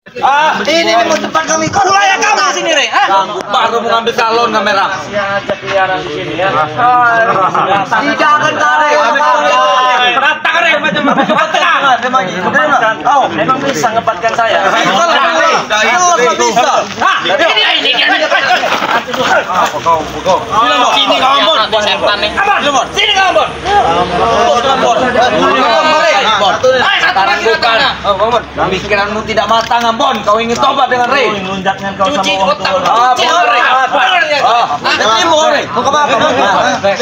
Ini mau tempat kami. Mulai kamu sini, Re. Baru mengambil salon kamera. Keliaran di sini ya. Tidak akan tarik. Tarik macam memang bisa ngepatkan saya. Bisa. Ini dia. Sini kamu, Bon. Setan nih. Sini kamu, Bon. Pikiranmu tidak matang, Ambon. Kau ingin tobat dengan Rey. Cuci otak. Terima, Rey. Mau ke apa?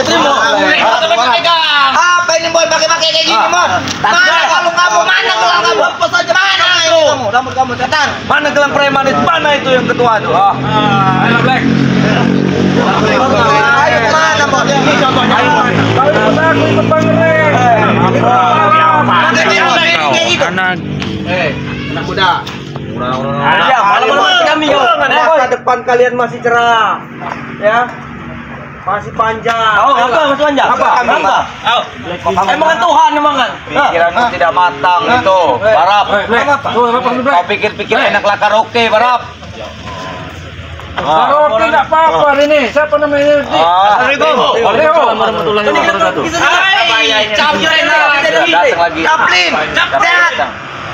Terima. Apa ini, Bon? Pakai-pakai kayak gini, Bon. Mana kalau kamu? Mana gelang kamu? Apa saja mana itu? Rambut kamu cetar. Mana gelang preman itu? Mana itu yang ketua itu? Ayo, Black. Ayo mana, Bon? Ini contohnya. Aku ikut Bang Rey. Anak muda. Iya, malam kami masa depan kalian masih cerah, ya, masih panjang. Apa? Masih panjang? Apa? Emang kan Tuhan emang kan? Pikiranmu tidak matang itu, Barap. Kau pikir-pikir enak lah karaoke, Barap. karaoke nggak apa-apa ini. Siapa namanya? Assalamualaikum. Waalaikumsalam warahmatullahi wabarakatuh.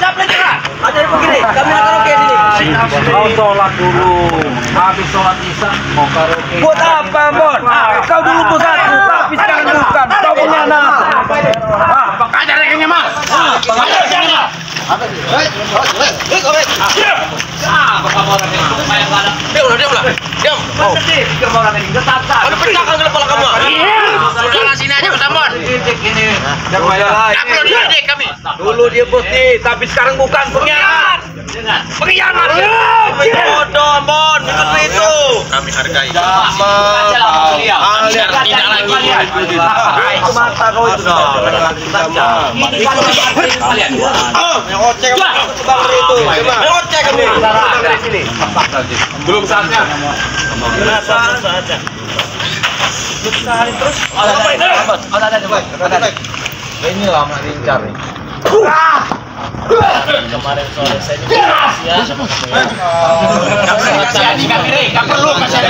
Caplin kira. Ada yang begini. Kami nak karaoke sini. Kau sholat dulu. Habis sholat isya mau karaoke. Buat apa, Bon? Kau dulu pusatku, tapi sekarang bukan. Kau punya anak. Ada rekennya, Mas. Ada rekennya. Diam. Ada pecahkan kepala kamu. Sini aja Mas Ambon. Kami. Dulu dia bos nih, tapi sekarang bukan pengkhianat. Pengkhianat. Bodoh, Bon, seperti itu. Kami hargai. Tidak lagi. Itu mata kau itu. Ngoceh Bang itu. Ngoceh kamu. Sini. Belum saatnya. Saatnya. Terus. Ada. Ini lama lincar nih. Kemarin sore saya juga sama kasih Gak perlu kasih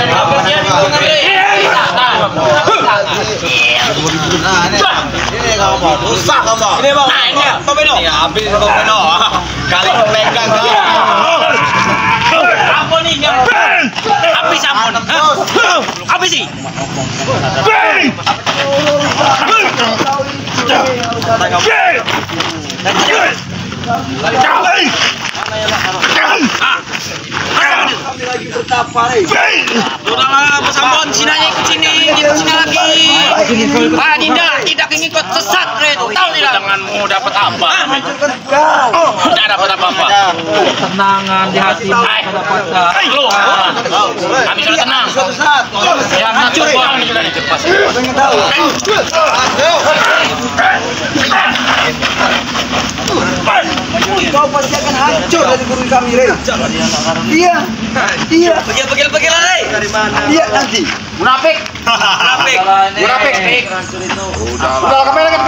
Ini kamu mau rusak kamu. Ini bang. Tomeno. Ini habis Tomeno. Kali pegang kali. Apa nih? Habis ampun. Habis sih. Kami lagi bertapa nih. Udahlah, Mas Ambon, sini aja ikut sini, kita sini lagi. Tidak ingin ikut sesat, Red. Tahu tidak? Janganmu dapat apa? Tidak dapat apa-apa. Tenangan di hati. Lu, kami sudah tenang. Suatu saat. Yang hancur kami sudah dicepas. Pengen tahu. Kau pasti akan hancur dari guru kami, Rey. Iya. Pergi Rey. Dari mana? Iya nanti. Munafik. Udah kembali lah.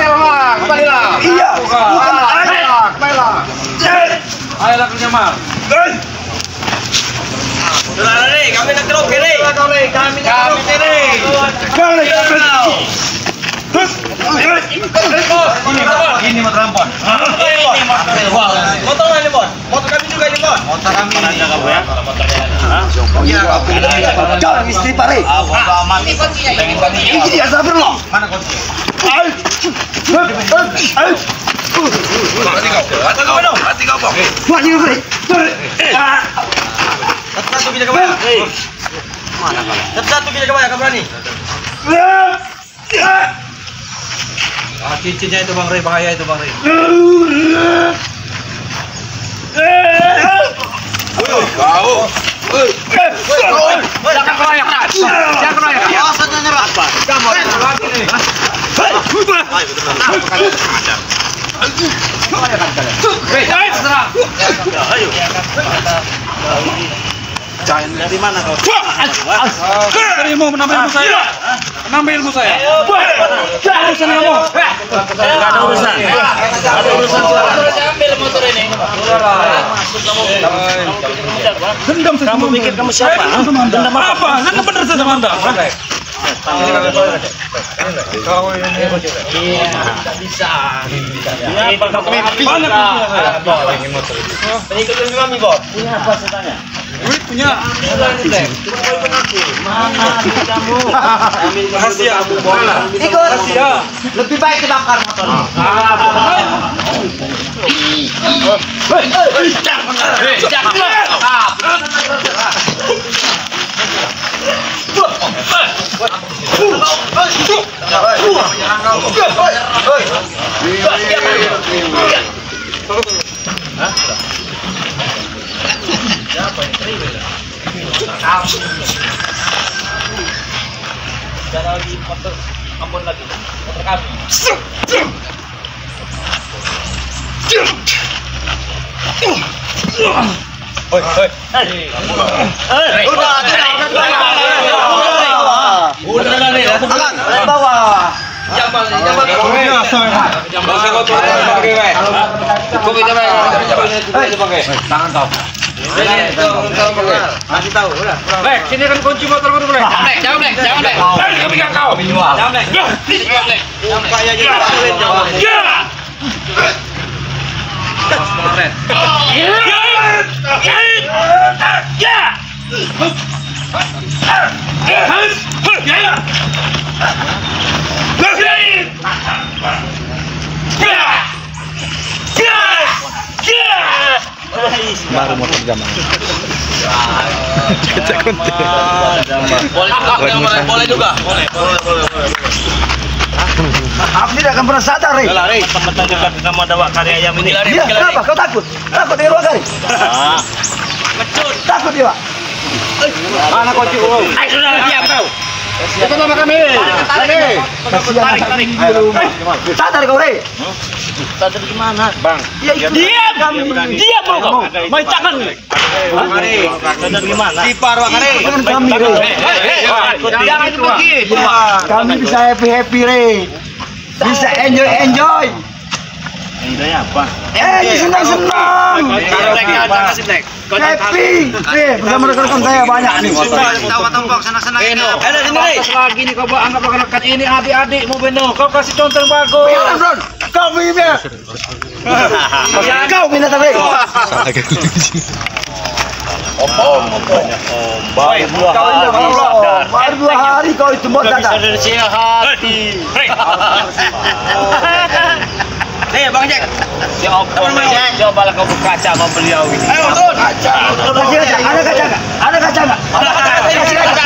Kembalilah. Iya. Ayolah kerja mal. Sudah Rey, kami nak karaoke Rey. Kami ini motor Ambon. Motor ini, Bon. Motor kami juga ini, Bon. Motor kami ini. Kamu ya? Iya, jangan istri Pak Rey. Ini dia sabar loh. Mana kunci? Hati kau, Bang. Maju, Rey. Satu kita kemana? Mana kau? Satu kita kemana? Kamu berani? Cincinnya itu Bang Rey, bahaya itu Bang Rey. Kau. Jangan keroyak. Asalnya nyerah. Kamu lagi nih. Ayo. Dari mana kau? Dari mau menambah ilmu saya. Menambah ilmu saya. Urusan kamu. Enggak ada urusan. Ada urusan. Ambil motor ini. Dendam saya. Kamu pikir kamu siapa? Dendam apa? Nggak benar saya sama Anda. Kau ini Bisa. Banyak saya. pengikut kami, Bos. Punya apa saya tanya? Duit punya. Mana duit kamu? Ambil Rahasia. Ikut. Rahasia. Lebih baik dibakar motor. Jangan lagi motor Ambon lagi. Motor kami. Udah nih, Bawah. Jambal. Tangan kau. Kasih tahu, udah. Lek, sini kan kunci motor gua dulu, Lek. Jangan, Lek. Kau pegang kau. Jangan, Lek. Kayak jadi sulit jawab. Baru motor zaman. Boleh juga. Aku tidak akan pernah sadar, Rey. Teman-teman juga kamu ada wak karya ayam ini. Dia kenapa? Kau takut? Takut dengan Kari? Takut dia, Pak? Mana kunci gua? Ayo sudah diam kau. Ikut sama kami. Tarik. Sadar kau, Rey? Tadi gimana? Bang. Diam mau kau. Main tangan. Tadi gimana? Sipar, Pak Kari. Dengan kami, Rey. Jangan begitu. Kami bisa happy, Rey. Bisa enjoy. Ini apa? Senang. Happy. Bersama rekan-rekan saya banyak nih. Tawa-tawa sana-sana ini. Ada sini, Rey. Lagi nih kau anggap akan ini adik-adik mau beno. Kau kasih contoh yang bagus. Biar, Bro. Kau bina. Kau bina, Rey. Baru 2 hari kau itu buat datang. hati. Nih, Bang Jack. Coba lah kau berkaca sama beliau ini. Ayo, turun. Kasih kaca. Ada kaca nggak? Ada kaca nggak? Kasih kaca.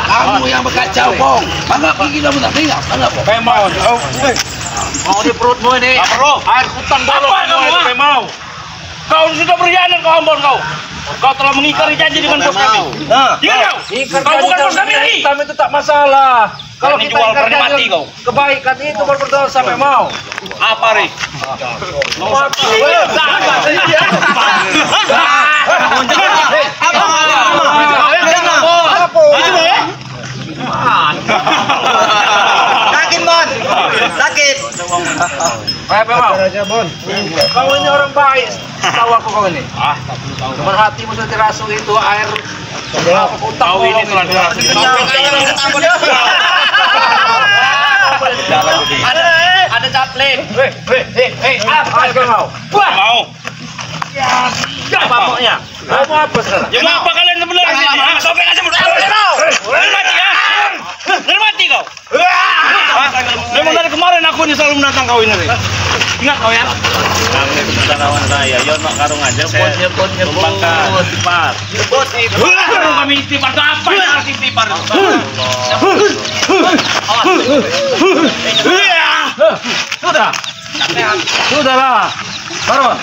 Kamu yang berkacau, Bong. Mangap gigi kamu tak tinggal. Mangap. Pemau. Mau di perutmu ini. Tak perlu. Air hutan bolong. Apa kamu? Pemau. Kau sudah berkhianat kau Ambon kau. Kau telah mengingkari janji dengan bos kami. Iya kau. Kau bukan bos kami lagi. Kami itu tak masalah. Kalau kita jual ingkar berani mati janji, kau. kebaikan itu baru berdosa Pemau. Apa, Ri? Sakit, Bon. Sakit. Kayak Pemau. Kau ini orang baik. Tahu aku kau ini. Cuman hatimu sudah dirasuki itu air. Kau ini telah dirasuki. Ada caplin. Apa Pemau? Mau. Apa maunya? Mau apa sekarang? Ya mau apa kalian sebenarnya? Sobek aja mulut. Dari mati ya? Dari mati kau. Memang dari kemarin aku ini selalu menantang kau ini. Ingat kau ya? Kawan saya, Yon mak karung aja saya membangka sifat. Kami istighfar itu apa yang harus istighfar? Sudahlah. Baron.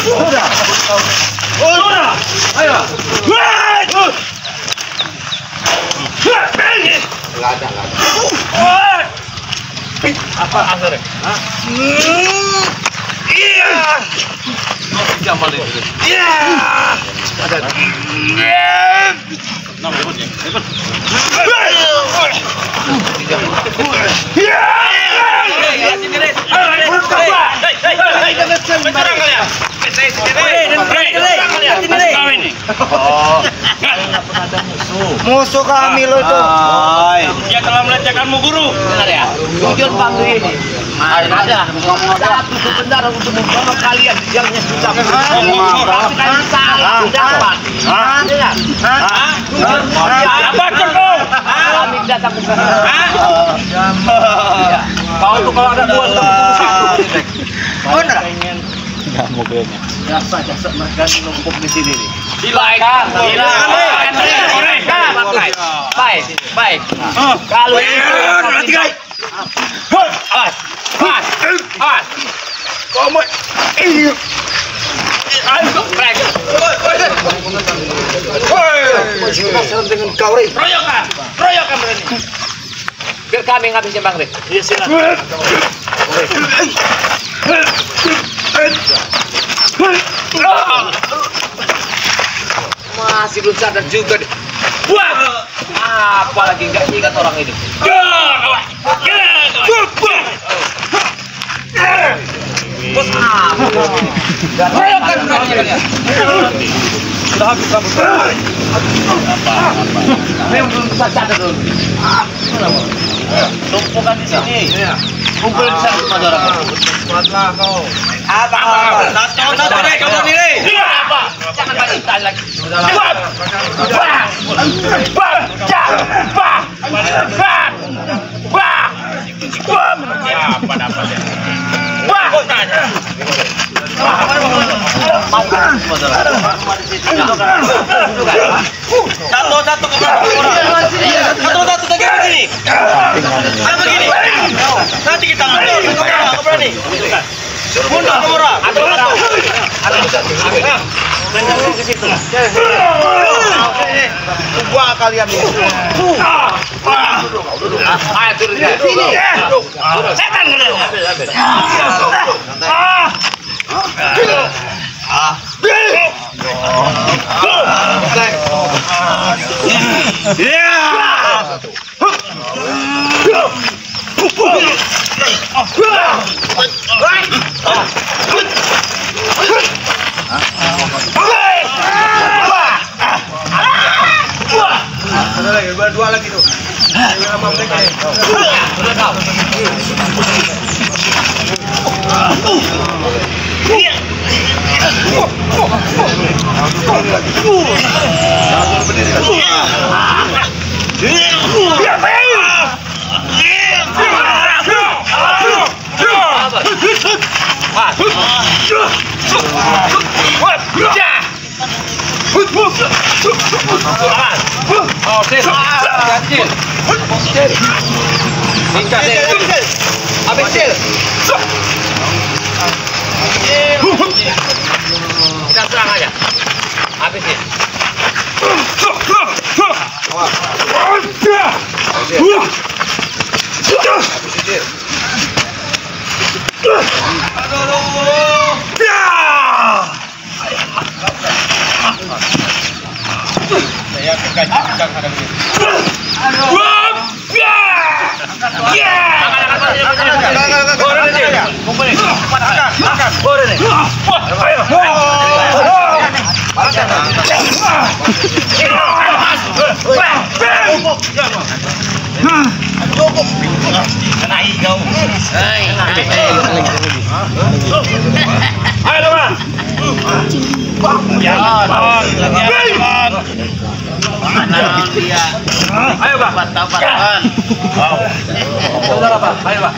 Sudah. Ayo. Apa asal? Iya. sama itu. Musuh kami lo itu. Dia telah melecehkanmu guru. Benar ya? Tujuan bantu ini. Ada satu benar untuk membawa kalian yang susah. Kalian salah dapat. Apa kau? Kami datang ke sana. Kau tuh kalau ada dua Bener. Jasa mereka numpuk di sini nih. silakan. Baik. Kalau Dengan kau Rey. Royokan berani. biar kami ngabisin Bang Rey. Iya silakan. Masih belum sadar juga deh. Wah. Apalagi nggak ingat orang ini. Royokan berani. Sudah habis rambut. Memang belum bisa sadar dulu. Tumpukan di sini. Kumpul di sana semua orang. Kuatlah kau. Apa? Kamu nilai. Apa? Jangan banyak tanya lagi. Siapa dapatnya? Satu ke satu ke begini. Begini. Nanti kita ngambil. Berani. Mundur orang. Ke situ. Gua kalian ini. Ayo turun sini. Setan kalian. Dua lagi tuh. Kita serang aja. Habisin. Ayo Pak. Saudara Pak, ayo Pak.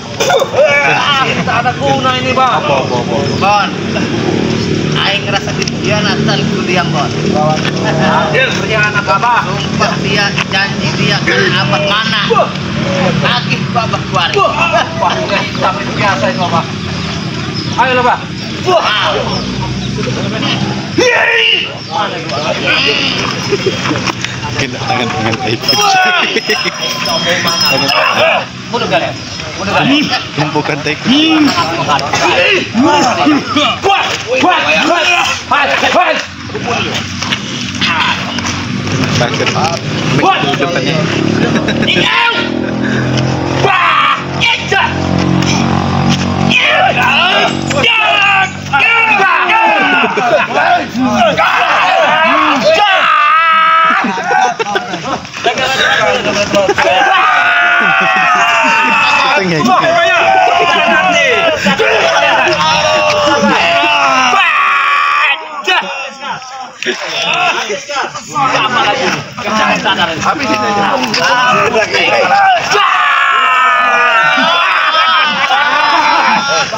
Tak ada guna ini Pak. Bon. Aing ngerasa dikhianatan kuliah Bon. Dia berkhianat apa? Sumpah dia janji dia kan abad mana? Agih babak kuari. Wah, ini hitam itu biasa itu Pak. Ayo Pak. Kena tangan itu. Mundur kalian. Bukan tek. Takut. Make depannya.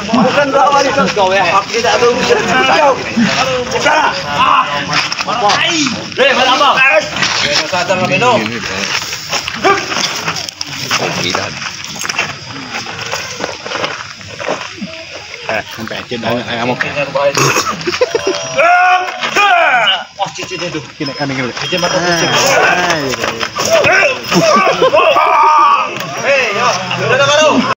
Bukan lawan itu kau ya. Tidak ada urusan kau. Sana. Mana abang? Sadar kami no. Sampai aja dah ayam mau. Oh, cici itu. Kena kan ini. Cici mata kucing. Hei, yo. Udah baru.